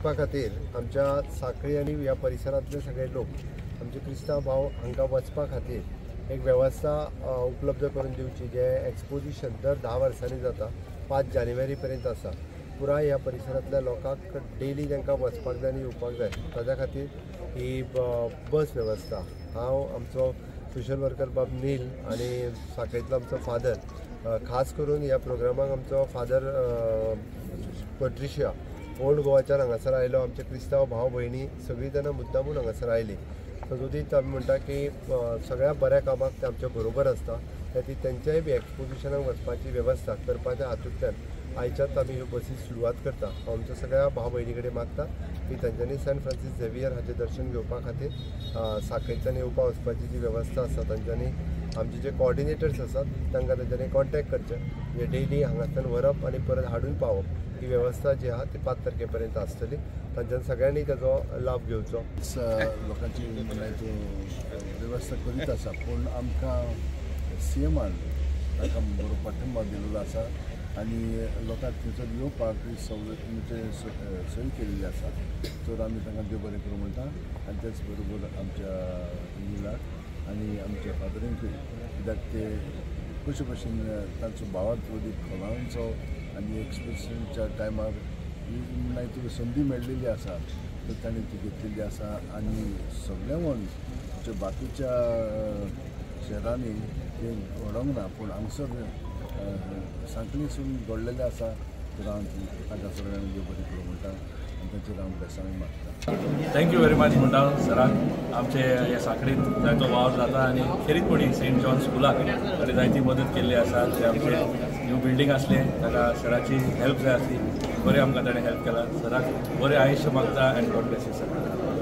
करपा खातीर आमच्या सांखळी आनी ह्या परिसरांतले सगळे लोक आमचे क्रिस्तांव भाव हांगा वचपा खातीर एक वेवस्था उपलब्ध करून दिवची। जे एक्सपोजिशन दर 10 वर्सांनी जाता, 5 जानेवारी पर्यंत आसा। पुराय ह्या परिसरांतल्या लोकांक डेली तांकां वचपाक जाय आनी येवपाक जाय, ताज्या खातीर ही बस वेवस्था हांव आमचो सोशल वर्कर बाब नील आनी सांखळेंतलो आमचो फादर, खास करून ह्या प्रोग्रामाक आमचो फादर पट्रिशिया ओल्ड गोवाच्यान हांगासर आयलो। आमचे क्रिस्तांव भाव भयणी सगळीं जाणां मुद्दामून हांगासर आयली। सदोदीत आमी म्हणटा की सगळ्या बऱ्या कामाक ते आमच्या बरोबर आसता, खातीर तेंच्याय बी एक्सपोजिशनाक वचपाची वेवस्था करपाच्या हातूंतल्यान आयच्याच आमी ह्यो बसी सुरवात करता। आमच्या सगळ्या भाव भयणी कडेन मागता की तांच्यांनी सेंट फ्रांसीस झेवियर हाचें दर्शन घेवपा खातीर सांखळेच्यान येवपा वचपाची जी वेवस्था आसा तांच्यांनी आमचे जे कोऑर्डिनेटर्स आसात तांकां तांच्यांनी कॉन्टेक्ट करचें, जे डेली हांगाच्यान व्हरप आनी परत हाडून पावप ही वेवस्था जी आहा ती 5 तारखेपर्यंत आसतली। तांच्यान सगळ्यांनी ताजो लाभ घेवचो। लोकांची वेवस्था करीत आसा, पूण आमकां सीएमान ताका बरो पाठिंबा दिल्लो आसा आनी लोकांक थंयसर येवपाक सवलत म्हणजे सोय केल्ली आसा। तर आमी तांकां देव बरें करूं म्हणटा आनी तेच बरोबर आमच्या नीलाक आनी आमच्या फादरींकूय, कित्याक ते कशे भशेन तांचो भावार्थ खोलांचो आनी एक्सप्रेशनच्या टायमार ही संदी मेळिल्ली आसा, तर तांणी ती घेतलेली आसा। आनी सगळ्यांक जे बाकीच्या शहरांनी ते व्हरोंक ना, पूण हांगसर सांखळीसून घडलेले आसा। तर हांव ताका सगळ्यांक देव बरें करूं म्हणटा आनी ताचेर हांव ब्लेसिंग मागता। थँक्यू व्हेरी मच म्हणटा सराक। आमचे ह्या सांखळीत जायतो वावर जाता आनी खेरीतपणी सेंट जॉन स्कुलाक ताणें जायती मदत केल्ली आसा। जे आमचे न्यू बिल्डींग आसले ताका सराची हेल्प जाय आसली, बरें आमकां ताणें हेल्प केला। सराक बरें आयुश्य मागता end God bless you sir.